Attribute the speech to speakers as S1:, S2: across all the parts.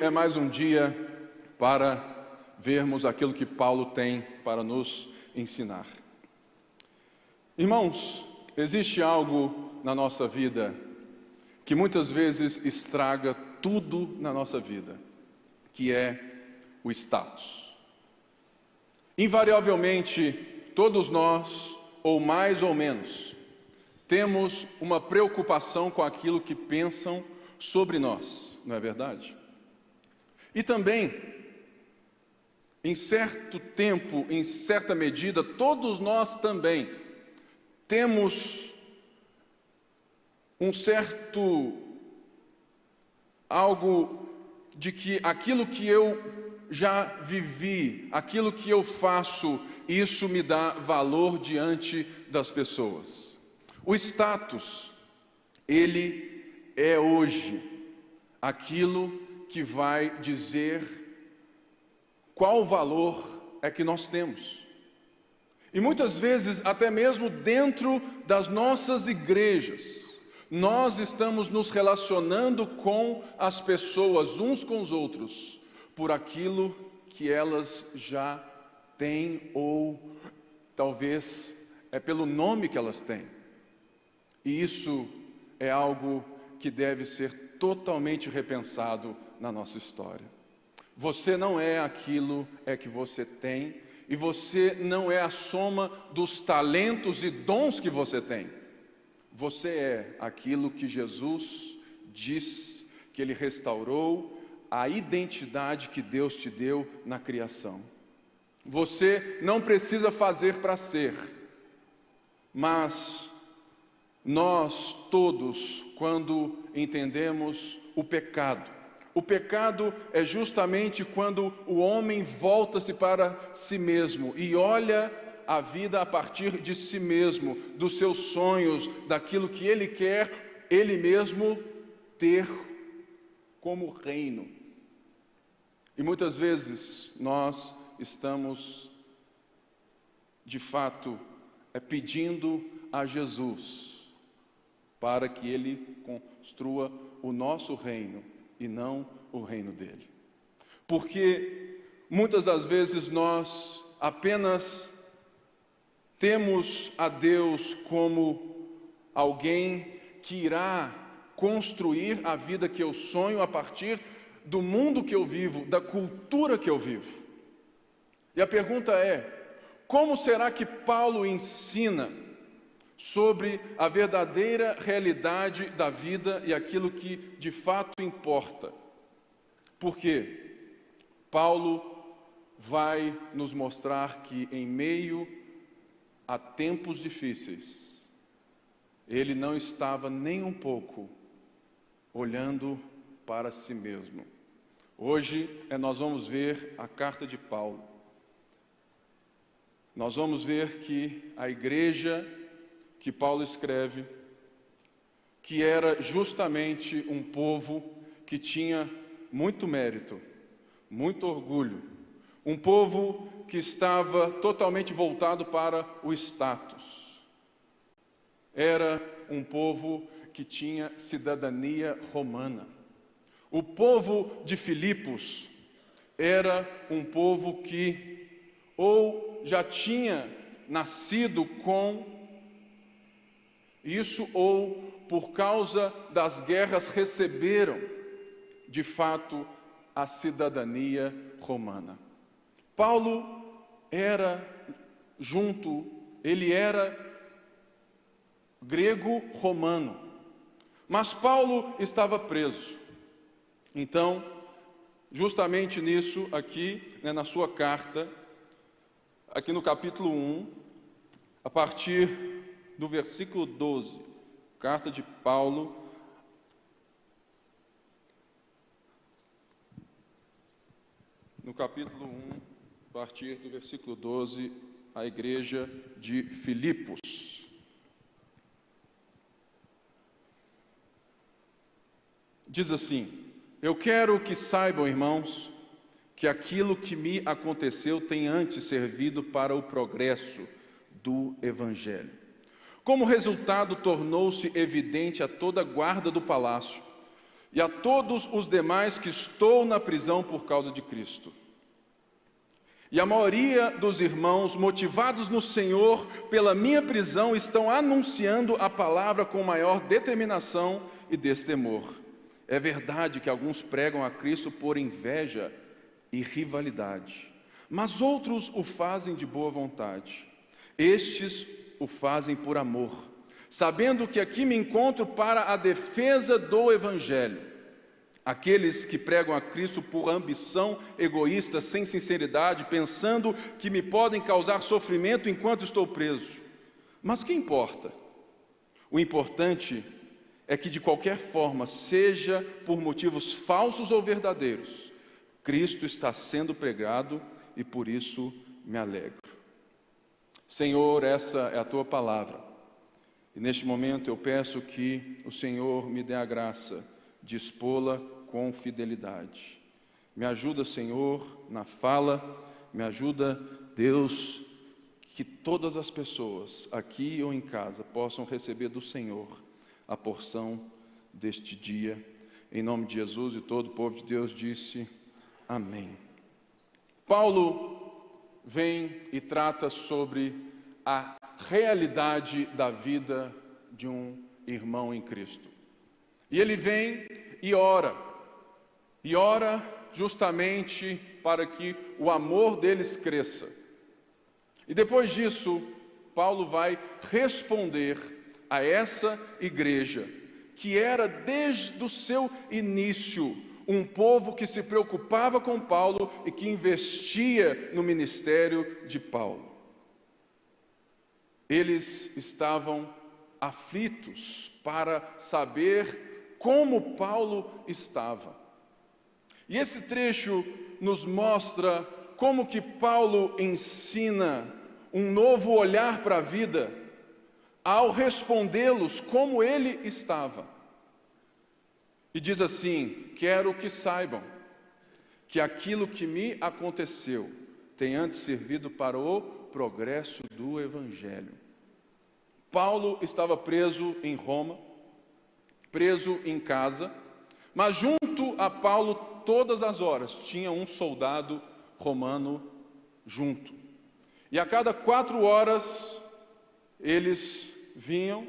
S1: É mais um dia para vermos aquilo que Paulo tem para nos ensinar. Irmãos, existe algo na nossa vida que muitas vezes estraga tudo na nossa vida, que é o status. Invariavelmente, todos nós, ou mais ou menos, temos uma preocupação com aquilo que pensam sobre nós, não é verdade? E também, em certo tempo, em certa medida, todos nós também temos um certo algo de que aquilo que eu já vivi, aquilo que eu faço, isso me dá valor diante das pessoas. O status, ele é hoje aquilo que vai dizer qual valor é que nós temos. E muitas vezes, até mesmo dentro das nossas igrejas, nós estamos nos relacionando com as pessoas, uns com os outros, por aquilo que elas já têm, ou talvez é pelo nome que elas têm. E isso é algo que deve ser totalmente repensado na nossa história. Você não é aquilo que você tem, e você não é a soma dos talentos e dons que você tem. Você é aquilo que Jesus diz que Ele restaurou, a identidade que Deus te deu na criação. Você não precisa fazer para ser, mas nós todos, quando entendemos o pecado é justamente quando o homem volta-se para si mesmo e olha a vida a partir de si mesmo, dos seus sonhos, daquilo que ele quer, ele mesmo ter como reino. E muitas vezes nós estamos, de fato, pedindo a Jesus para que Ele construa o nosso reino e não o reino dele. Porque muitas das vezes nós apenas temos a Deus como alguém que irá construir a vida que eu sonho a partir do mundo que eu vivo, da cultura que eu vivo. E a pergunta é: como será que Paulo ensina sobre a verdadeira realidade da vida e aquilo que de fato importa? Porque Paulo vai nos mostrar que em meio a tempos difíceis, ele não estava nem um pouco olhando para si mesmo. Hoje nós vamos ver a carta de Paulo. Nós vamos ver que a igreja que Paulo escreve, que era justamente um povo que tinha muito mérito, muito orgulho, um povo que estava totalmente voltado para o status. Era um povo que tinha cidadania romana. O povo de Filipos era um povo que ou já tinha nascido com isso, ou por causa das guerras receberam, de fato, a cidadania romana. Paulo ele era grego-romano, mas Paulo estava preso. Então, justamente nisso aqui, na sua carta, aqui no capítulo 1, a partir do versículo 12, carta de Paulo, no capítulo 1, a partir do versículo 12, a igreja de Filipos. Diz assim: eu quero que saibam, irmãos, que aquilo que me aconteceu tem antes servido para o progresso do Evangelho. Como resultado, tornou-se evidente a toda a guarda do palácio e a todos os demais que estou na prisão por causa de Cristo. E a maioria dos irmãos, motivados no Senhor pela minha prisão, estão anunciando a palavra com maior determinação e destemor. É verdade que alguns pregam a Cristo por inveja e rivalidade, mas outros o fazem de boa vontade. Estes o fazem por amor, sabendo que aqui me encontro para a defesa do Evangelho. Aqueles que pregam a Cristo por ambição egoísta, sem sinceridade, pensando que me podem causar sofrimento enquanto estou preso. Mas que importa? O importante é que de qualquer forma, seja por motivos falsos ou verdadeiros, Cristo está sendo pregado e por isso me alegro. Senhor, essa é a Tua palavra. E neste momento eu peço que o Senhor me dê a graça de expô-la com fidelidade. Me ajuda, Senhor, na fala, me ajuda, Deus, que todas as pessoas, aqui ou em casa, possam receber do Senhor a porção deste dia. Em nome de Jesus, e todo o povo de Deus disse amém. Paulo vem e trata sobre a realidade da vida de um irmão em Cristo. E ele vem e ora justamente para que o amor deles cresça. E depois disso, Paulo vai responder a essa igreja, que era desde o seu início um povo que se preocupava com Paulo e que investia no ministério de Paulo. Eles estavam aflitos para saber como Paulo estava. E esse trecho nos mostra como que Paulo ensina um novo olhar para a vida ao respondê-los como ele estava. E diz assim: quero que saibam que aquilo que me aconteceu tem antes servido para o progresso do Evangelho. Paulo estava preso em Roma, preso em casa, mas junto a Paulo, todas as horas, tinha um soldado romano junto. E a cada 4 horas, eles vinham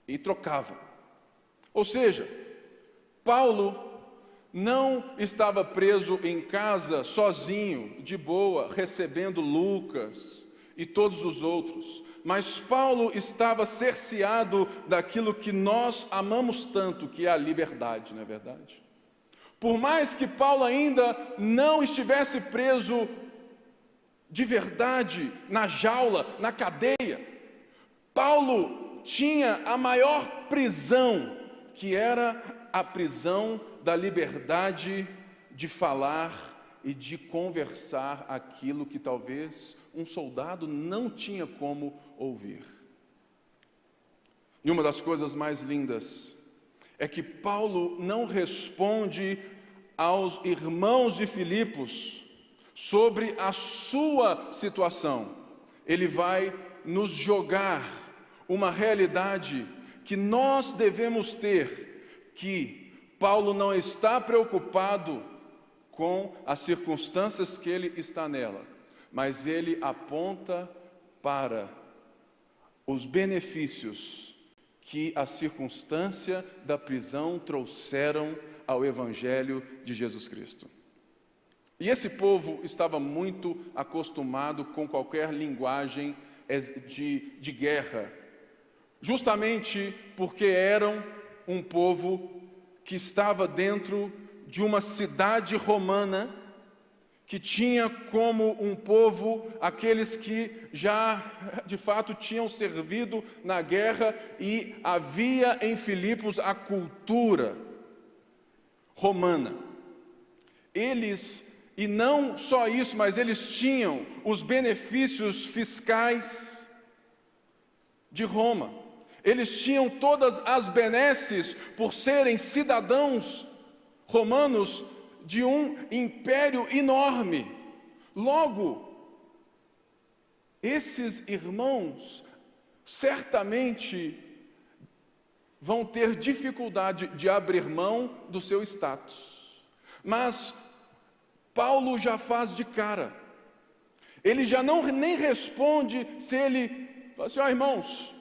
S1: e trocavam. Ou seja, Paulo não estava preso em casa, sozinho, de boa, recebendo Lucas e todos os outros. Mas Paulo estava cerceado daquilo que nós amamos tanto, que é a liberdade, não é verdade? Por mais que Paulo ainda não estivesse preso de verdade, na jaula, na cadeia, Paulo tinha a maior prisão, que era a prisão da liberdade de falar e de conversar aquilo que talvez um soldado não tinha como ouvir. E uma das coisas mais lindas é que Paulo não responde aos irmãos de Filipos sobre a sua situação. Ele vai nos jogar uma realidade que nós devemos ter, que Paulo não está preocupado com as circunstâncias que ele está nela, mas ele aponta para os benefícios que a circunstância da prisão trouxeram ao Evangelho de Jesus Cristo. E esse povo estava muito acostumado com qualquer linguagem de guerra, justamente porque eram um povo que estava dentro de uma cidade romana, que tinha como um povo aqueles que já de fato tinham servido na guerra, e havia em Filipos a cultura romana. E não só isso, mas eles tinham os benefícios fiscais de Roma. Eles tinham todas as benesses por serem cidadãos romanos de um império enorme. Logo, esses irmãos certamente vão ter dificuldade de abrir mão do seu status. Mas Paulo já faz de cara. Ele já nem responde se ele fala assim: irmãos,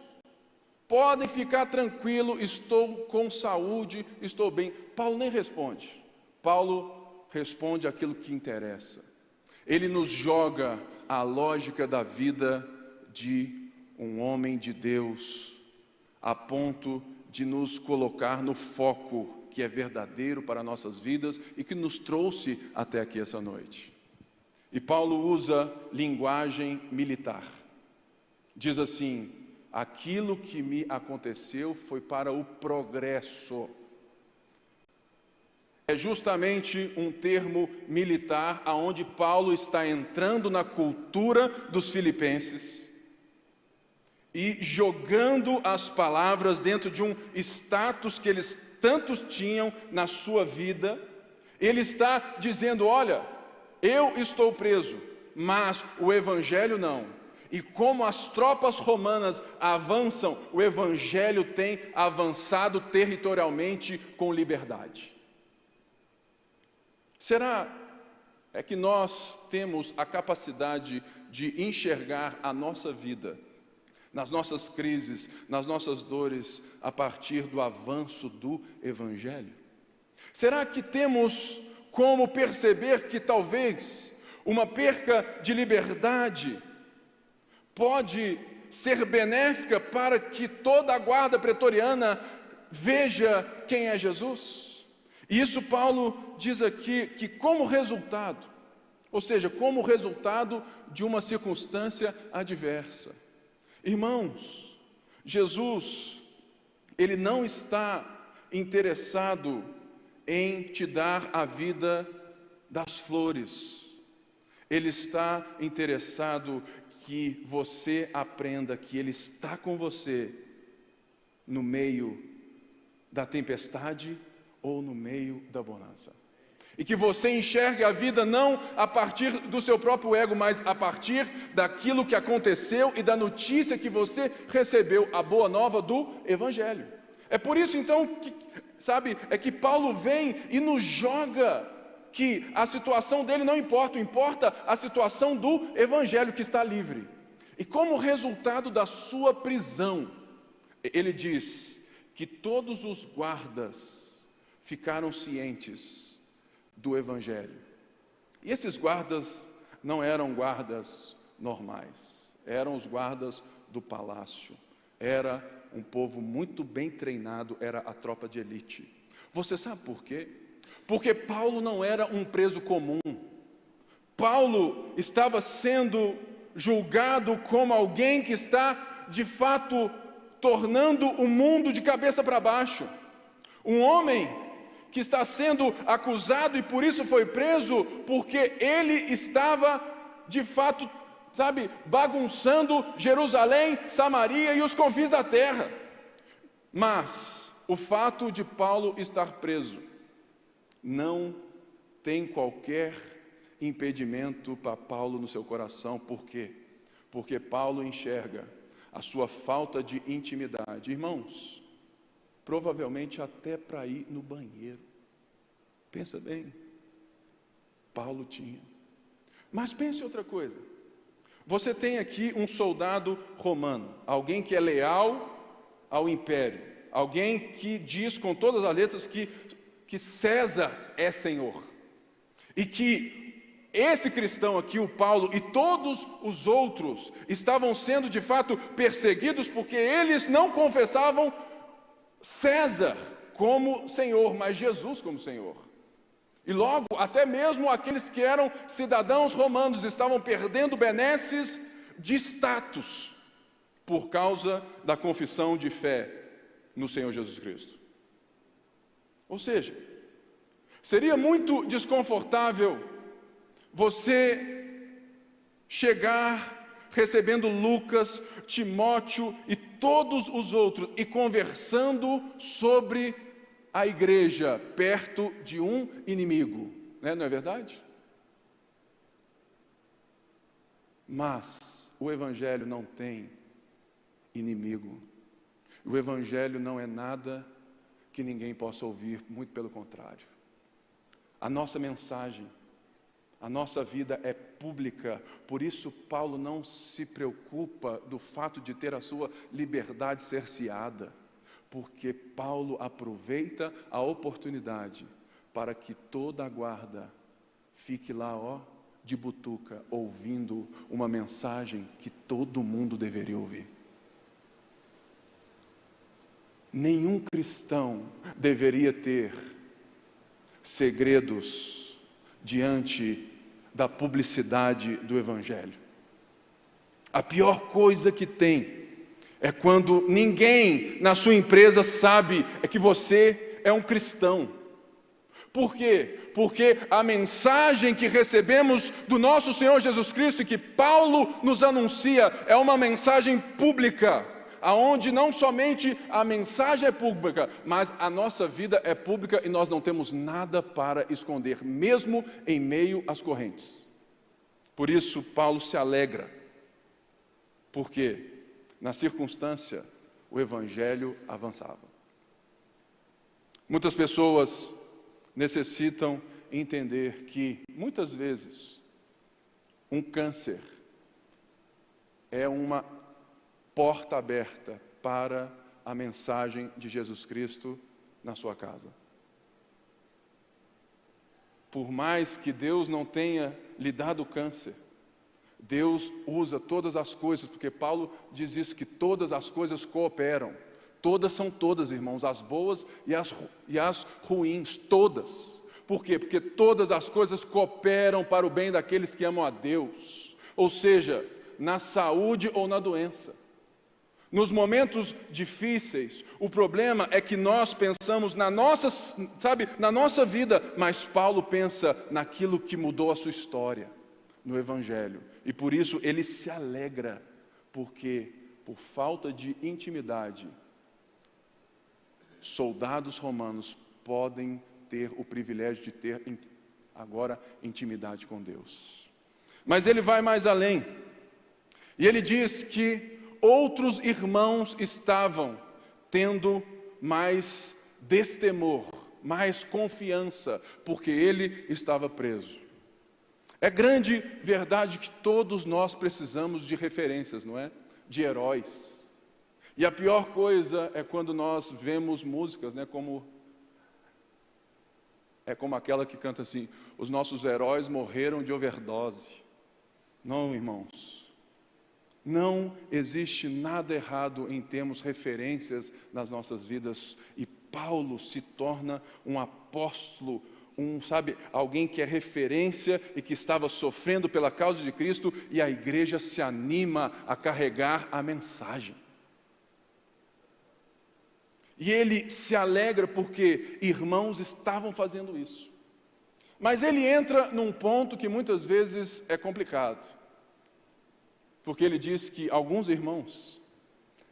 S1: podem ficar tranquilo, estou com saúde, estou bem. Paulo nem responde. Paulo responde aquilo que interessa. Ele nos joga a lógica da vida de um homem de Deus, a ponto de nos colocar no foco que é verdadeiro para nossas vidas e que nos trouxe até aqui essa noite. E Paulo usa linguagem militar. Diz assim: aquilo que me aconteceu foi para o progresso. É justamente um termo militar aonde Paulo está entrando na cultura dos filipenses e jogando as palavras dentro de um status que eles tantos tinham na sua vida. Ele está dizendo: olha, eu estou preso, mas o evangelho não. E como as tropas romanas avançam, o evangelho tem avançado territorialmente com liberdade. Será que nós temos a capacidade de enxergar a nossa vida, nas nossas crises, nas nossas dores, a partir do avanço do evangelho? Será que temos como perceber que talvez uma perca de liberdade pode ser benéfica para que toda a guarda pretoriana veja quem é Jesus? E isso Paulo diz aqui que como resultado, ou seja, como resultado de uma circunstância adversa. Irmãos, Jesus, Ele não está interessado em te dar a vida das flores. Ele está interessado que você aprenda que Ele está com você no meio da tempestade ou no meio da bonança. E que você enxergue a vida não a partir do seu próprio ego, mas a partir daquilo que aconteceu e da notícia que você recebeu, a boa nova do Evangelho. É por isso então que, é que Paulo vem e nos joga que a situação dele não importa, importa a situação do Evangelho que está livre. E como resultado da sua prisão, ele diz que todos os guardas ficaram cientes do Evangelho. E esses guardas não eram guardas normais, eram os guardas do palácio. Era um povo muito bem treinado, era a tropa de elite. Você sabe por quê? Porque Paulo não era um preso comum. Paulo estava sendo julgado como alguém que está, de fato, tornando o mundo de cabeça para baixo. Um homem que está sendo acusado e por isso foi preso, porque ele estava, de fato, bagunçando Jerusalém, Samaria e os confins da terra. Mas o fato de Paulo estar preso não tem qualquer impedimento para Paulo no seu coração. Por quê? Porque Paulo enxerga a sua falta de intimidade. Irmãos, provavelmente até para ir no banheiro. Pensa bem, Paulo tinha. Mas pense outra coisa. Você tem aqui um soldado romano, alguém que é leal ao império, alguém que diz com todas as letras que César é Senhor. E que esse cristão aqui, o Paulo, e todos os outros estavam sendo de fato perseguidos porque eles não confessavam César como Senhor, mas Jesus como Senhor. E logo, até mesmo aqueles que eram cidadãos romanos estavam perdendo benesses de status por causa da confissão de fé no Senhor Jesus Cristo. Ou seja, seria muito desconfortável você chegar recebendo Lucas, Timóteo e todos os outros e conversando sobre a igreja perto de um inimigo, não é verdade? Mas o Evangelho não tem inimigo. O Evangelho não é nada que ninguém possa ouvir, muito pelo contrário. A nossa mensagem, a nossa vida é pública, por isso Paulo não se preocupa do fato de ter a sua liberdade cerceada, porque Paulo aproveita a oportunidade para que toda a guarda fique lá, de butuca, ouvindo uma mensagem que todo mundo deveria ouvir. Nenhum cristão deveria ter segredos diante da publicidade do Evangelho. A pior coisa que tem é quando ninguém na sua empresa sabe que você é um cristão. Por quê? Porque a mensagem que recebemos do nosso Senhor Jesus Cristo e que Paulo nos anuncia é uma mensagem pública, aonde não somente a mensagem é pública, mas a nossa vida é pública e nós não temos nada para esconder, mesmo em meio às correntes. Por isso Paulo se alegra, porque na circunstância o Evangelho avançava. Muitas pessoas necessitam entender que, muitas vezes, um câncer é uma porta aberta para a mensagem de Jesus Cristo na sua casa. Por mais que Deus não tenha lhe dado câncer, Deus usa todas as coisas, porque Paulo diz isso, que todas as coisas cooperam. Todas são todas, irmãos, as boas e as ruins, todas. Por quê? Porque todas as coisas cooperam para o bem daqueles que amam a Deus. Ou seja, na saúde ou na doença. Nos momentos difíceis, o problema é que nós pensamos na nossa vida, mas Paulo pensa naquilo que mudou a sua história, no Evangelho. E por isso ele se alegra, porque por falta de intimidade, soldados romanos podem ter o privilégio de ter agora intimidade com Deus. Mas ele vai mais além, e ele diz que outros irmãos estavam tendo mais destemor, mais confiança, porque ele estava preso. É grande verdade que todos nós precisamos de referências, não é? De heróis. E a pior coisa é quando nós vemos músicas, né, como aquela que canta assim: os nossos heróis morreram de overdose. Não, irmãos, não existe nada errado em termos referências nas nossas vidas, e Paulo se torna um apóstolo, alguém que é referência e que estava sofrendo pela causa de Cristo, e a igreja se anima a carregar a mensagem. E ele se alegra porque irmãos estavam fazendo isso. Mas ele entra num ponto que muitas vezes é complicado. Porque ele diz que alguns irmãos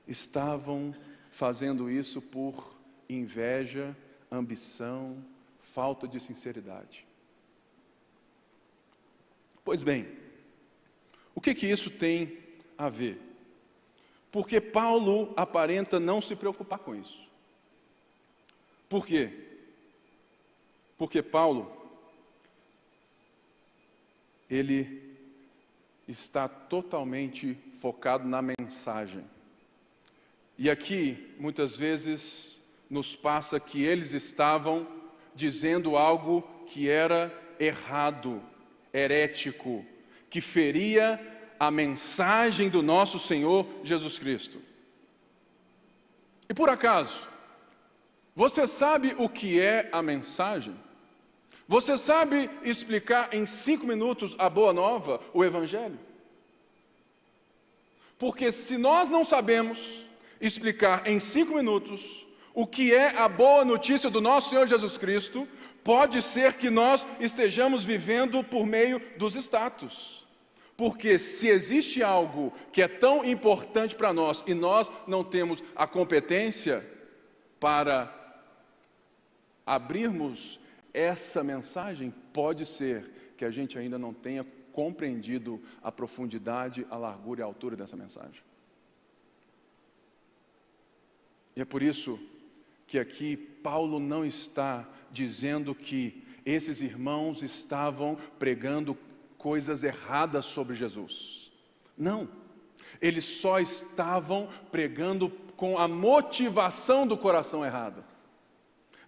S1: estavam fazendo isso por inveja, ambição, falta de sinceridade. Pois bem, o que isso tem a ver? Porque Paulo aparenta não se preocupar com isso. Por quê? Porque Paulo, ele está totalmente focado na mensagem. E aqui, muitas vezes, nos passa que eles estavam dizendo algo que era errado, herético, que feria a mensagem do nosso Senhor Jesus Cristo. E por acaso, você sabe o que é a mensagem? Você sabe explicar em 5 minutos a boa nova, o Evangelho? Porque se nós não sabemos explicar em 5 minutos o que é a boa notícia do nosso Senhor Jesus Cristo, pode ser que nós estejamos vivendo por meio dos status. Porque se existe algo que é tão importante para nós e nós não temos a competência para abrirmos essa mensagem, pode ser que a gente ainda não tenha compreendido a profundidade, a largura e a altura dessa mensagem. E é por isso que aqui Paulo não está dizendo que esses irmãos estavam pregando coisas erradas sobre Jesus. Não, eles só estavam pregando com a motivação do coração errada.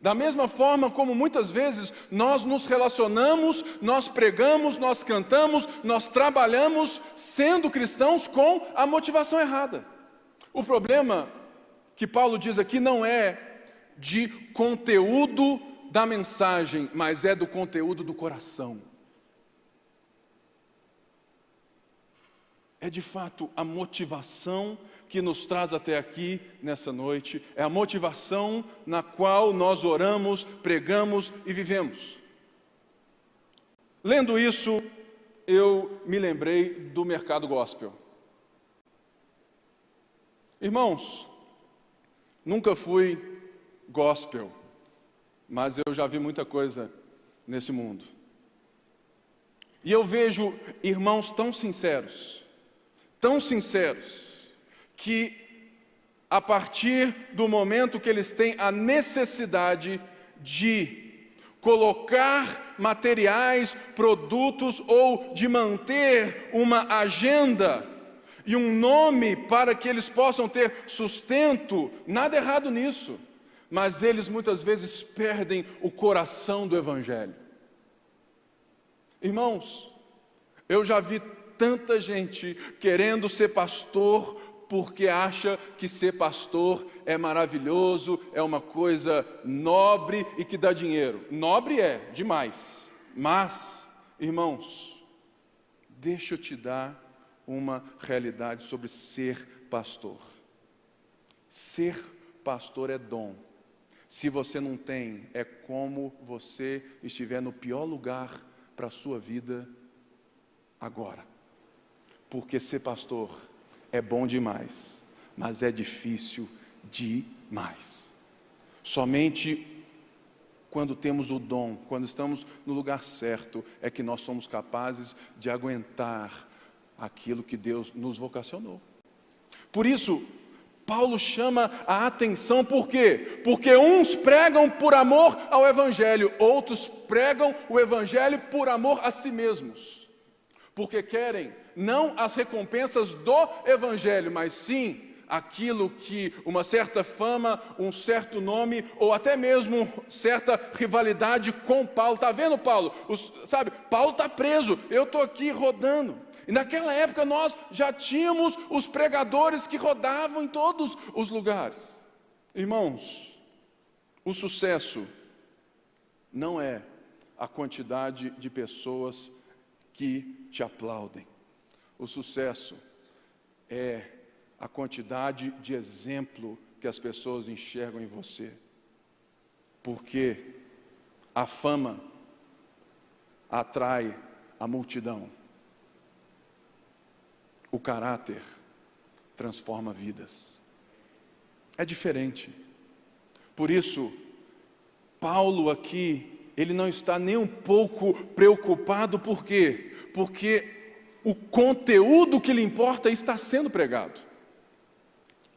S1: Da mesma forma como muitas vezes nós nos relacionamos, nós pregamos, nós cantamos, nós trabalhamos sendo cristãos com a motivação errada. O problema que Paulo diz aqui não é de conteúdo da mensagem, mas é do conteúdo do coração. É de fato a motivação que nos traz até aqui nessa noite, é a motivação na qual nós oramos, pregamos e vivemos. Lendo isso, eu me lembrei do mercado gospel. Irmãos, nunca fui gospel, mas eu já vi muita coisa nesse mundo. E eu vejo irmãos tão sinceros, que a partir do momento que eles têm a necessidade de colocar materiais, produtos ou de manter uma agenda e um nome para que eles possam ter sustento, nada errado nisso, mas eles muitas vezes perdem o coração do Evangelho. Irmãos, eu já vi tanta gente querendo ser pastor porque acha que ser pastor é maravilhoso, é uma coisa nobre e que dá dinheiro. Nobre é, demais. Mas, irmãos, deixa eu te dar uma realidade sobre ser pastor. Ser pastor é dom. Se você não tem, é como você estiver no pior lugar para a sua vida agora. Porque ser pastor é bom demais, mas é difícil demais. Somente quando temos o dom, quando estamos no lugar certo, é que nós somos capazes de aguentar aquilo que Deus nos vocacionou. Por isso, Paulo chama a atenção, por quê? Porque uns pregam por amor ao Evangelho, outros pregam o Evangelho por amor a si mesmos. Porque querem não as recompensas do Evangelho, mas sim aquilo que uma certa fama, um certo nome, ou até mesmo certa rivalidade com Paulo. Está vendo, Paulo? Paulo está preso, eu estou aqui rodando. E naquela época nós já tínhamos os pregadores que rodavam em todos os lugares. Irmãos, o sucesso não é a quantidade de pessoas que te aplaudem. O sucesso é a quantidade de exemplo que as pessoas enxergam em você. Porque a fama atrai a multidão. O caráter transforma vidas. É diferente. Por isso, Paulo aqui, ele não está nem um pouco preocupado, por quê? Porque o conteúdo que lhe importa está sendo pregado.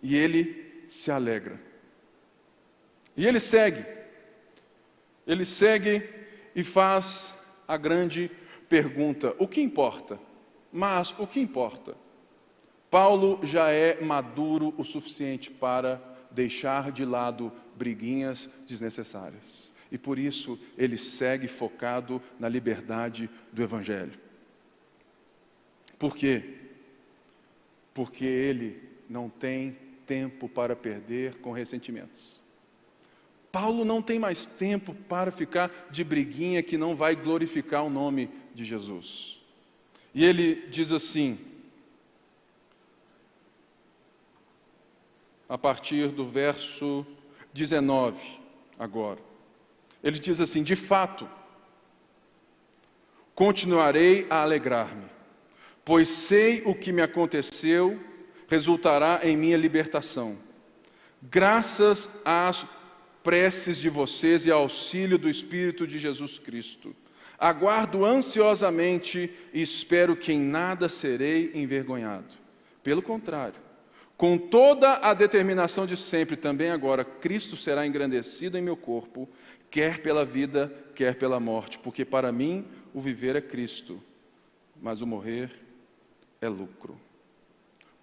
S1: E ele se alegra. E ele segue. Ele segue e faz a grande pergunta: o que importa? Mas o que importa? Paulo já é maduro o suficiente para deixar de lado briguinhas desnecessárias. E por isso ele segue focado na liberdade do Evangelho. Por quê? Porque ele não tem tempo para perder com ressentimentos. Paulo não tem mais tempo para ficar de briguinha que não vai glorificar o nome de Jesus. E ele diz assim, a partir do verso 19 agora. Ele diz assim: de fato, continuarei a alegrar-me, pois sei o que me aconteceu resultará em minha libertação. Graças às preces de vocês e ao auxílio do Espírito de Jesus Cristo. Aguardo ansiosamente e espero que em nada serei envergonhado. Pelo contrário, Com toda a determinação de sempre, também agora, Cristo será engrandecido em meu corpo, quer pela vida, quer pela morte, porque para mim o viver é Cristo, mas o morrer é lucro.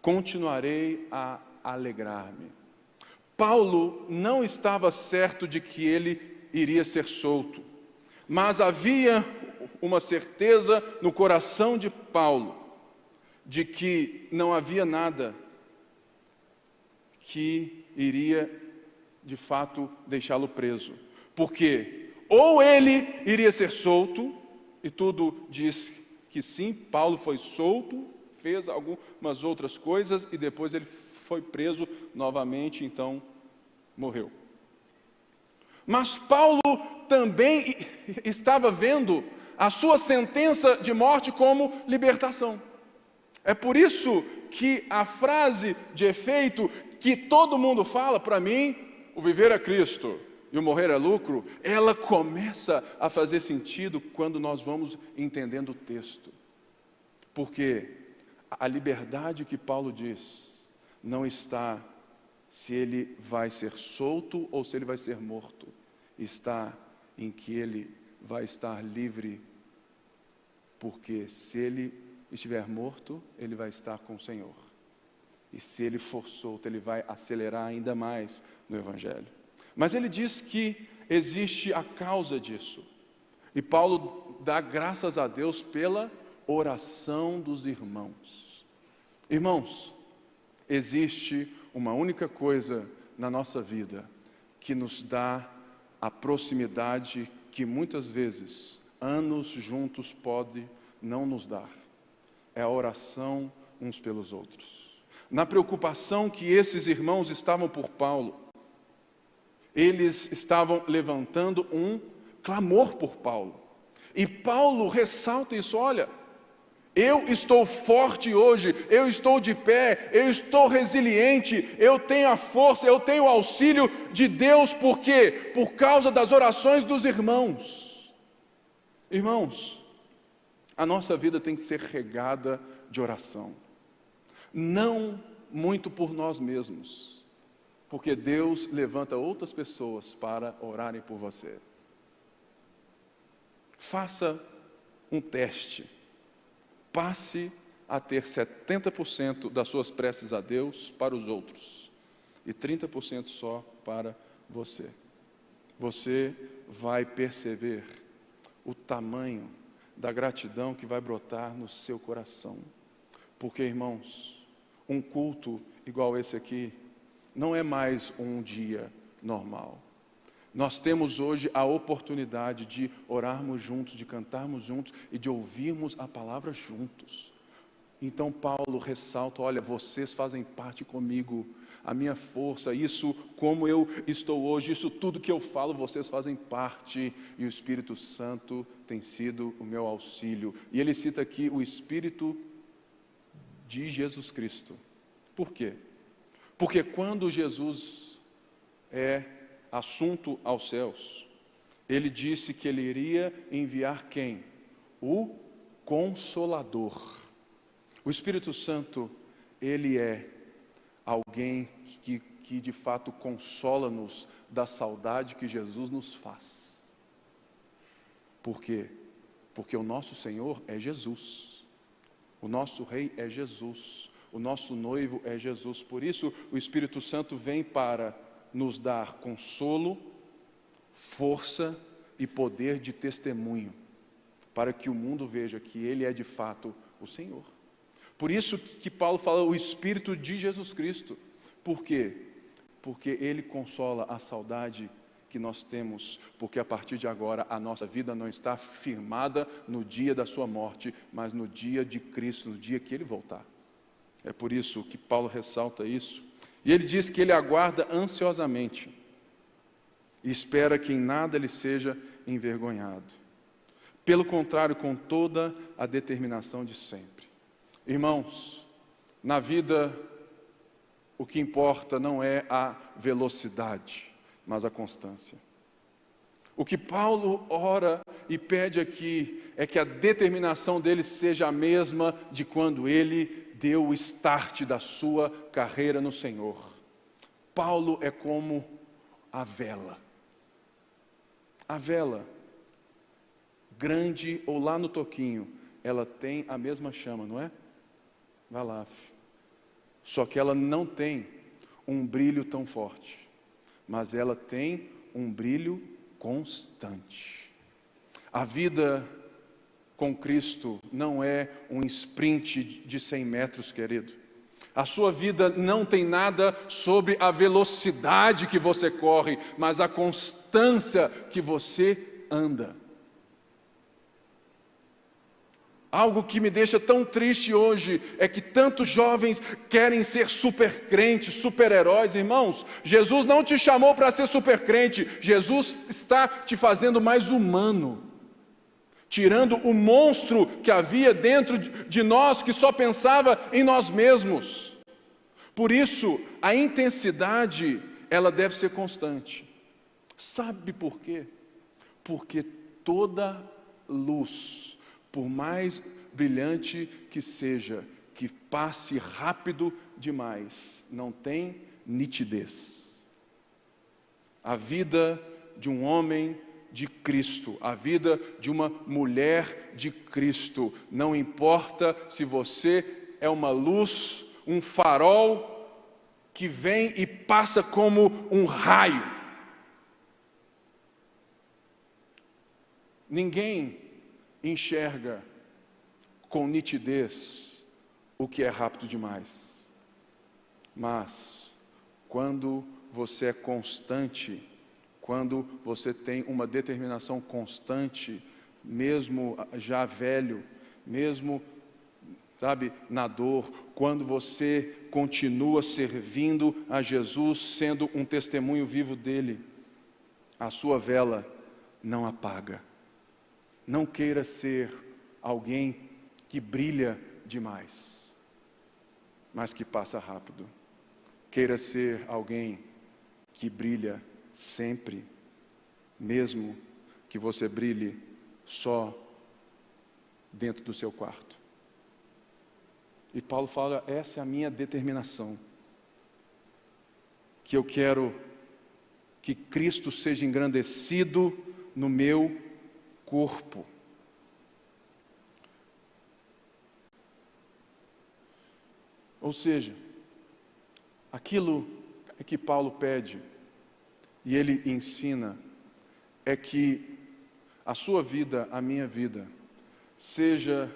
S1: Continuarei a alegrar-me. Paulo não estava certo de que ele iria ser solto, mas havia uma certeza no coração de Paulo de que não havia nada que iria, de fato, deixá-lo preso. Porque ou ele iria ser solto, e tudo diz que sim, Paulo foi solto, fez algumas outras coisas, e depois ele foi preso novamente, então morreu. Mas Paulo também estava vendo a sua sentença de morte como libertação. É por isso que a frase de efeito que todo mundo fala, para mim, o viver é Cristo e o morrer é lucro, ela começa a fazer sentido quando nós vamos entendendo o texto. Porque a liberdade que Paulo diz não está se ele vai ser solto ou se ele vai ser morto. Está em que ele vai estar livre, porque se ele estiver morto, ele vai estar com o Senhor. E se ele for solto, ele vai acelerar ainda mais no Evangelho. Mas ele diz que existe a causa disso. E Paulo dá graças a Deus pela oração dos irmãos. Irmãos, existe uma única coisa na nossa vida que nos dá a proximidade que muitas vezes, anos juntos, pode não nos dar. É a oração uns pelos outros. Na preocupação que esses irmãos estavam por Paulo, eles estavam levantando um clamor por Paulo. E Paulo ressalta isso, olha, eu estou forte hoje, eu estou de pé, eu estou resiliente, eu tenho a força, eu tenho o auxílio de Deus, por quê? Por causa das orações dos irmãos. Irmãos, a nossa vida tem que ser regada de oração. Não muito por nós mesmos, porque Deus levanta outras pessoas para orarem por você. Faça um teste. Passe a ter 70% das suas preces a Deus para os outros e 30% só para você. Você vai perceber o tamanho da gratidão que vai brotar no seu coração. Porque, irmãos, um culto igual esse aqui não é mais um dia normal. Nós temos hoje a oportunidade de orarmos juntos, de cantarmos juntos e de ouvirmos a palavra juntos. Então Paulo ressalta, olha, vocês fazem parte comigo, a minha força, isso como eu estou hoje, isso tudo que eu falo, vocês fazem parte, e o Espírito Santo tem sido o meu auxílio. E ele cita aqui o Espírito de Jesus Cristo. Por quê? Porque quando Jesus é assunto aos céus, ele disse que ele iria enviar quem? O Consolador. O Espírito Santo, ele é alguém que de fato consola-nos da saudade que Jesus nos faz. Por quê? Porque o nosso Senhor é Jesus, o nosso Rei é Jesus, o nosso noivo é Jesus. Por isso o Espírito Santo vem para nos dar consolo, força e poder de testemunho, para que o mundo veja que Ele é de fato o Senhor. Por isso que Paulo fala o Espírito de Jesus Cristo. Por quê? Porque Ele consola a saudade que nós temos, porque a partir de agora a nossa vida não está firmada no dia da sua morte, mas no dia de Cristo, no dia que Ele voltar. É por isso que Paulo ressalta isso. E ele diz que ele aguarda ansiosamente e espera que em nada ele seja envergonhado. Pelo contrário, com toda a determinação de sempre. Irmãos, na vida o que importa não é a velocidade, mas a constância. O que Paulo ora e pede aqui é que a determinação dele seja a mesma de quando ele deu o start da sua carreira no Senhor. Paulo é como a vela. A vela, grande ou lá no toquinho, ela tem a mesma chama, não é? Vai lá. Só que ela não tem um brilho tão forte, mas ela tem um brilho constante. A vida com Cristo não é um sprint de 100 metros, querido. A sua vida não tem nada sobre a velocidade que você corre, mas a constância que você anda. Algo que me deixa tão triste hoje é que tantos jovens querem ser super crentes, super heróis. Irmãos, Jesus não te chamou para ser super crente, Jesus está te fazendo mais humano, tirando o monstro que havia dentro de nós, que só pensava em nós mesmos. Por isso, a intensidade, ela deve ser constante. Sabe por quê? Porque toda luz, por mais brilhante que seja, que passe rápido demais, não tem nitidez. A vida de um homem de Cristo, a vida de uma mulher de Cristo, não importa se você é uma luz, um farol que vem e passa como um raio. Ninguém enxerga com nitidez o que é rápido demais. Mas, quando você é constante, quando você tem uma determinação constante, mesmo já velho, mesmo, na dor, quando você continua servindo a Jesus, sendo um testemunho vivo dele, a sua vela não apaga. Não queira ser alguém que brilha demais, mas que passa rápido. Queira ser alguém que brilha sempre, mesmo que você brilhe só dentro do seu quarto. E Paulo fala, essa é a minha determinação, que eu quero que Cristo seja engrandecido no meu corpo. Ou seja, aquilo que Paulo pede e ele ensina é que a sua vida, a minha vida, seja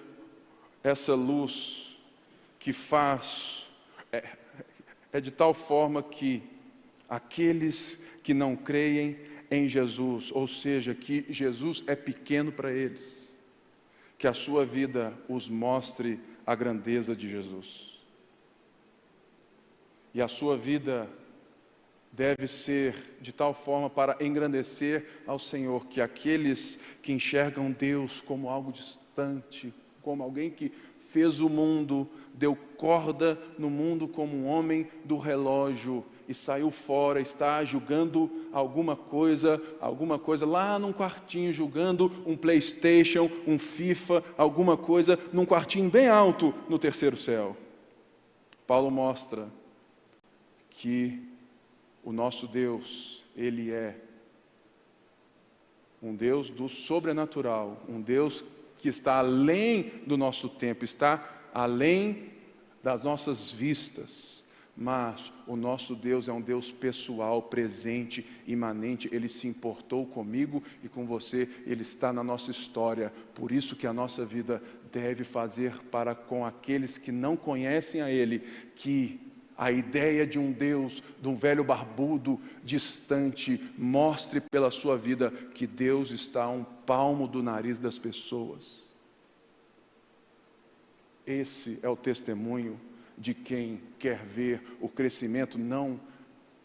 S1: essa luz que faz, é de tal forma que aqueles que não creem em Jesus, ou seja, que Jesus é pequeno para eles, que a sua vida os mostre a grandeza de Jesus. E a sua vida deve ser de tal forma para engrandecer ao Senhor, que aqueles que enxergam Deus como algo distante, como alguém que fez o mundo, deu corda no mundo como um homem do relógio e saiu fora, está julgando alguma coisa lá num quartinho, julgando um PlayStation, um FIFA, alguma coisa num quartinho bem alto no terceiro céu. Paulo mostra que o nosso Deus, Ele é um Deus do sobrenatural, um Deus que está além do nosso tempo, está além das nossas vistas, mas o nosso Deus é um Deus pessoal, presente, imanente. Ele se importou comigo e com você, Ele está na nossa história. Por isso que a nossa vida deve fazer para com aqueles que não conhecem a Ele, que a ideia de um Deus, de um velho barbudo, distante, mostre pela sua vida que Deus está a um palmo do nariz das pessoas. Esse é o testemunho de quem quer ver o crescimento não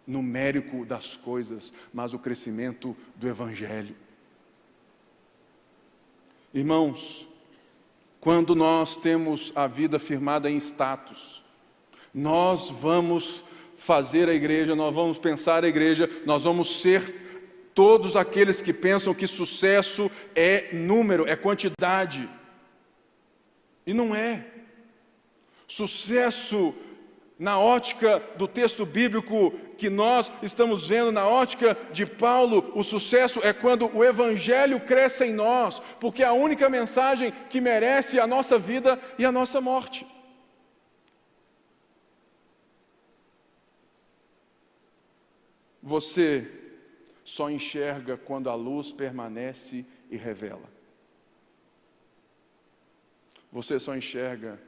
S1: numérico das coisas, mas o crescimento do Evangelho. Irmãos, quando nós temos a vida firmada em status, nós vamos fazer a igreja, nós vamos pensar a igreja, nós vamos ser todos aqueles que pensam que sucesso é número, é quantidade. E não é. Sucesso, na ótica do texto bíblico que nós estamos vendo, na ótica de Paulo, o sucesso é quando o Evangelho cresce em nós, porque é a única mensagem que merece a nossa vida e a nossa morte. Você só enxerga quando a luz permanece e revela. Você só enxerga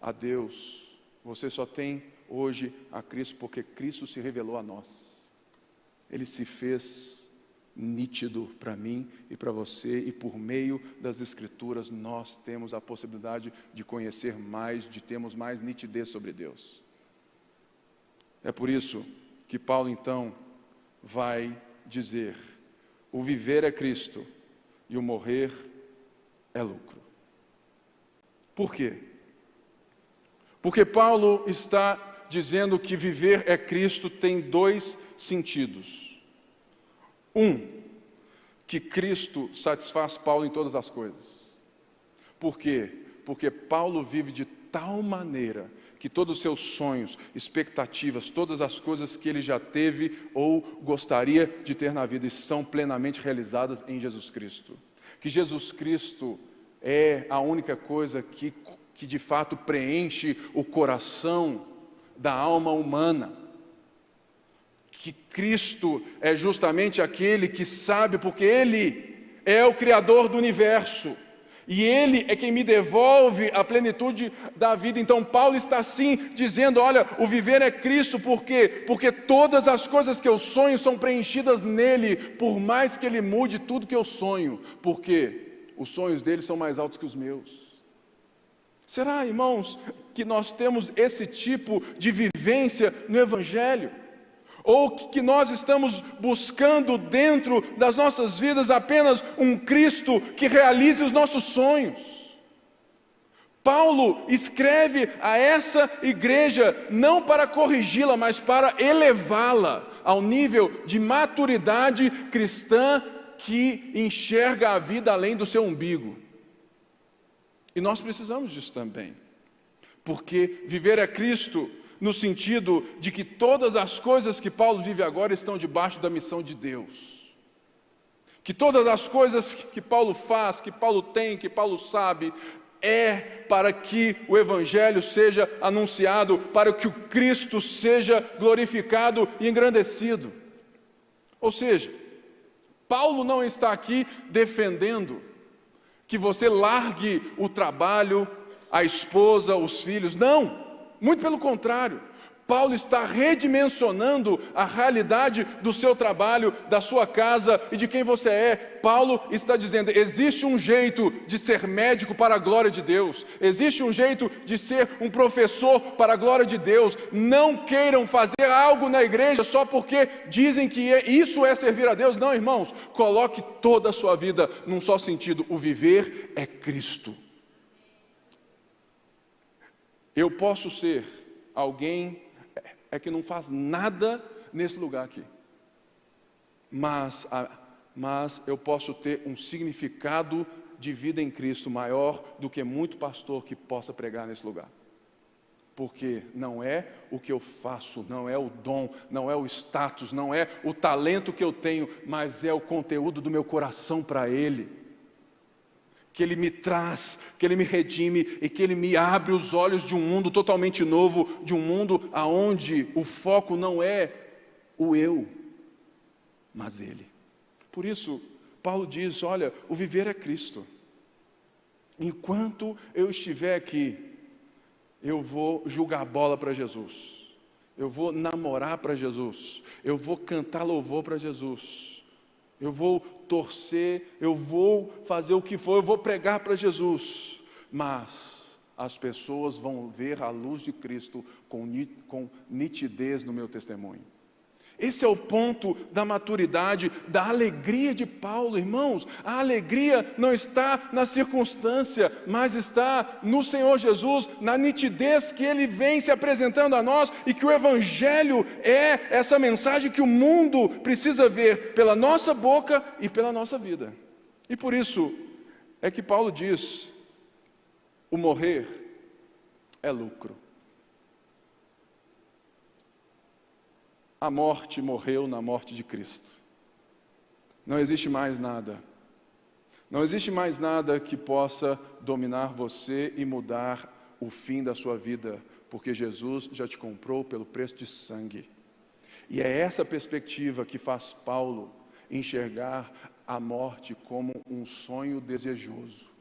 S1: a Deus. Você só tem hoje a Cristo porque Cristo se revelou a nós. Ele se fez nítido para mim e para você, e por meio das Escrituras nós temos a possibilidade de conhecer mais, de termos mais nitidez sobre Deus. É por isso que Paulo então vai dizer: o viver é Cristo e o morrer é lucro. Por quê? Porque Paulo está dizendo que viver é Cristo tem dois sentidos. Que Cristo satisfaz Paulo em todas as coisas. Por quê? Porque Paulo vive de tal maneira que todos os seus sonhos, expectativas, todas as coisas que ele já teve ou gostaria de ter na vida estão plenamente realizadas em Jesus Cristo. Que Jesus Cristo é a única coisa que de fato preenche o coração da alma humana. Que Cristo é justamente aquele que sabe, porque Ele é o Criador do universo, e Ele é quem me devolve a plenitude da vida. Então Paulo está assim dizendo: olha, o viver é Cristo, por quê? Porque todas as coisas que eu sonho são preenchidas nele, por mais que Ele mude tudo que eu sonho, porque os sonhos dele são mais altos que os meus. Será, irmãos, que nós temos esse tipo de vivência no Evangelho? Ou que nós estamos buscando dentro das nossas vidas apenas um Cristo que realize os nossos sonhos? Paulo escreve a essa igreja não para corrigi-la, mas para elevá-la ao nível de maturidade cristã que enxerga a vida além do seu umbigo. E nós precisamos disso também, porque viver é Cristo no sentido de que todas as coisas que Paulo vive agora estão debaixo da missão de Deus. Que todas as coisas que Paulo faz, que Paulo tem, que Paulo sabe, é para que o Evangelho seja anunciado, para que o Cristo seja glorificado e engrandecido. Ou seja, Paulo não está aqui defendendo que você largue o trabalho, a esposa, os filhos. Não, muito pelo contrário. Paulo está redimensionando a realidade do seu trabalho, da sua casa e de quem você é. Paulo está dizendo: existe um jeito de ser médico para a glória de Deus, existe um jeito de ser um professor para a glória de Deus. Não queiram fazer algo na igreja só porque dizem que isso é servir a Deus. Não, irmãos, coloque toda a sua vida num só sentido: o viver é Cristo. Eu posso ser alguém que não faz nada nesse lugar aqui, mas eu posso ter um significado de vida em Cristo maior do que muito pastor que possa pregar nesse lugar, porque não é o que eu faço, não é o dom, não é o status, não é o talento que eu tenho, mas é o conteúdo do meu coração para Ele, que Ele me traz, que Ele me redime e que Ele me abre os olhos de um mundo totalmente novo, de um mundo onde o foco não é o eu, mas Ele. Por isso, Paulo diz: olha, o viver é Cristo. Enquanto eu estiver aqui, eu vou jogar a bola para Jesus, eu vou namorar para Jesus, eu vou cantar louvor para Jesus, eu vou torcer, eu vou fazer o que for, eu vou pregar para Jesus, mas as pessoas vão ver a luz de Cristo com nitidez no meu testemunho. Esse é o ponto da maturidade, da alegria de Paulo, irmãos. A alegria não está na circunstância, mas está no Senhor Jesus, na nitidez que Ele vem se apresentando a nós, e que o Evangelho é essa mensagem que o mundo precisa ver pela nossa boca e pela nossa vida. E por isso é que Paulo diz: o morrer é lucro. A morte morreu na morte de Cristo. Não existe mais nada. Não existe mais nada que possa dominar você e mudar o fim da sua vida, porque Jesus já te comprou pelo preço de sangue. E é essa perspectiva que faz Paulo enxergar a morte como um sonho desejoso.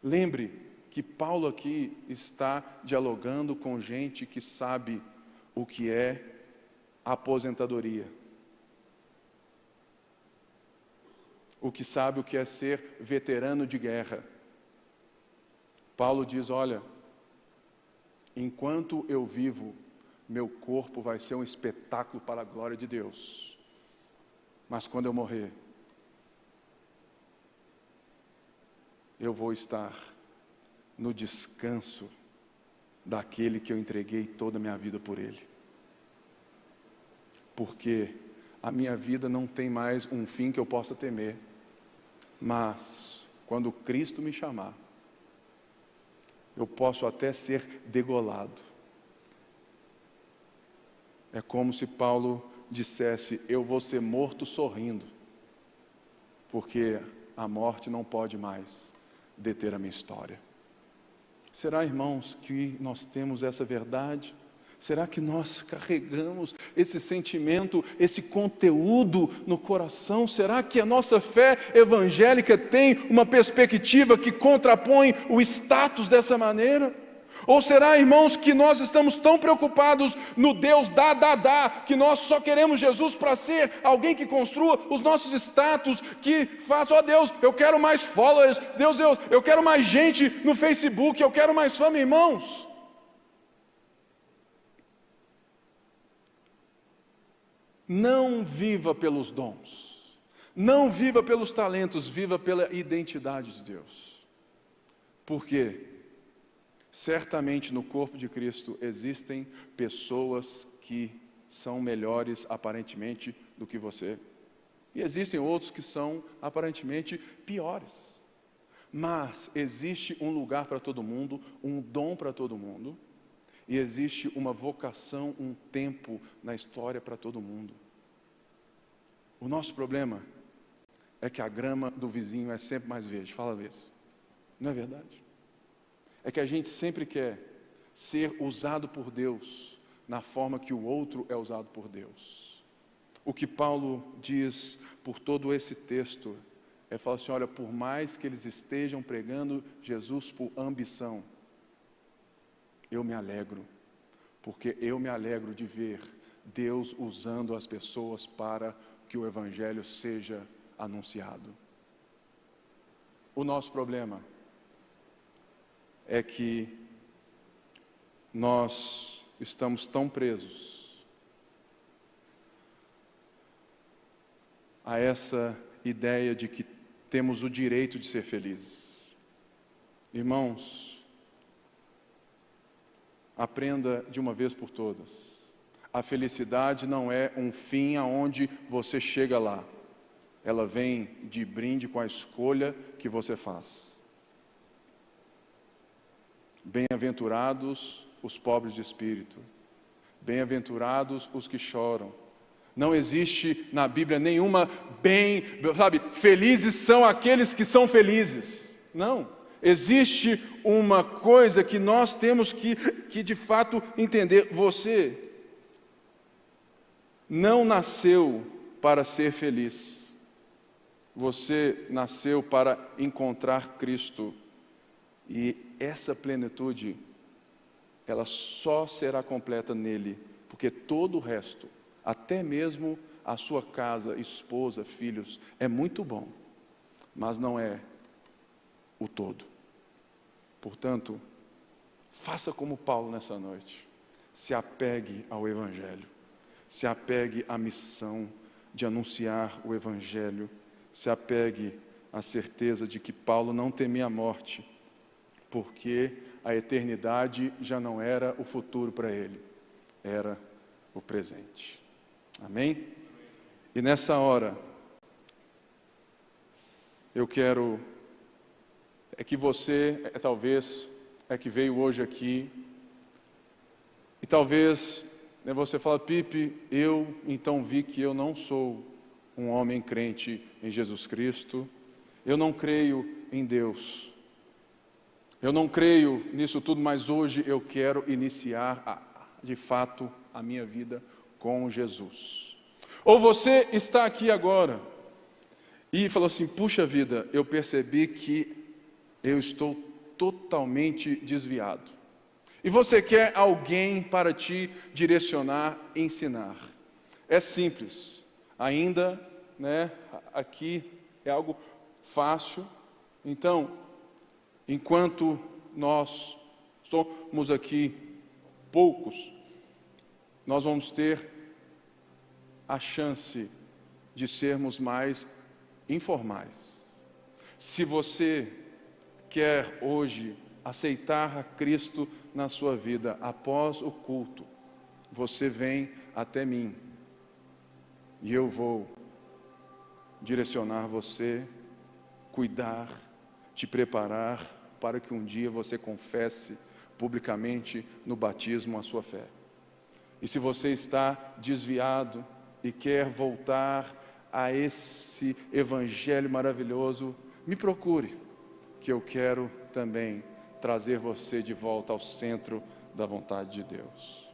S1: Lembre que Paulo aqui está dialogando com gente que sabe o que é aposentadoria. O que sabe o que é ser veterano de guerra. Paulo diz, olha, enquanto eu vivo, meu corpo vai ser um espetáculo para a glória de Deus. Mas quando eu morrer, eu vou estar no descanso daquele que eu entreguei toda a minha vida por ele. Porque a minha vida não tem mais um fim que eu possa temer. Mas, quando Cristo me chamar, eu posso até ser degolado. É como se Paulo dissesse, eu vou ser morto sorrindo, porque a morte não pode mais deter a minha história. Será, irmãos, que nós temos essa verdade? Será que nós carregamos esse sentimento, esse conteúdo no coração? Será que a nossa fé evangélica tem uma perspectiva que contrapõe o status dessa maneira? Ou será, irmãos, que nós estamos tão preocupados no Deus dá, que nós só queremos Jesus para ser alguém que construa os nossos status, que faça, ó Deus, eu quero mais followers, Deus, eu quero mais gente no Facebook, eu quero mais fama, irmãos. Não viva pelos dons, não viva pelos talentos, viva pela identidade de Deus. Por quê? Certamente no corpo de Cristo existem pessoas que são melhores aparentemente do que você. E existem outros que são aparentemente piores. Mas existe um lugar para todo mundo, um dom para todo mundo. E existe uma vocação, um tempo na história para todo mundo. O nosso problema é que a grama do vizinho é sempre mais verde. Fala a vez. Não é verdade? É que a gente sempre quer ser usado por Deus na forma que o outro é usado por Deus. O que Paulo diz por todo esse texto é falar assim, olha, por mais que eles estejam pregando Jesus por ambição, eu me alegro, porque eu me alegro de ver Deus usando as pessoas para que o Evangelho seja anunciado. O nosso problema é que nós estamos tão presos a essa ideia de que temos o direito de ser felizes. Irmãos, aprenda de uma vez por todas. A felicidade não é um fim aonde você chega lá. Ela vem de brinde com a escolha que você faz. Bem-aventurados os pobres de espírito. Bem-aventurados os que choram. Não existe na Bíblia nenhuma felizes são aqueles que são felizes. Não. Existe uma coisa que nós temos que de fato entender. Você não nasceu para ser feliz. Você nasceu para encontrar Cristo. E essa plenitude, ela só será completa nele, porque todo o resto, até mesmo a sua casa, esposa, filhos, é muito bom, mas não é o todo. Portanto, faça como Paulo nessa noite, se apegue ao Evangelho, se apegue à missão de anunciar o Evangelho, se apegue à certeza de que Paulo não temia a morte, porque a eternidade já não era o futuro para ele, era o presente. Amém? E nessa hora, eu quero é que você, talvez, é que veio hoje aqui, e talvez você fala, Pipe, eu então vi que eu não sou um homem crente em Jesus Cristo, eu não creio em Deus, eu não creio nisso tudo, mas hoje eu quero iniciar, de fato, a minha vida com Jesus. Ou você está aqui agora e falou assim, puxa vida, eu percebi que eu estou totalmente desviado. E você quer alguém para te direcionar, ensinar. É simples. Ainda, aqui é algo fácil. Então, enquanto nós somos aqui poucos, nós vamos ter a chance de sermos mais informais. Se você quer hoje aceitar a Cristo na sua vida, após o culto, você vem até mim e eu vou direcionar você, cuidar, te preparar para que um dia você confesse publicamente no batismo a sua fé. E se você está desviado e quer voltar a esse evangelho maravilhoso, me procure, que eu quero também trazer você de volta ao centro da vontade de Deus.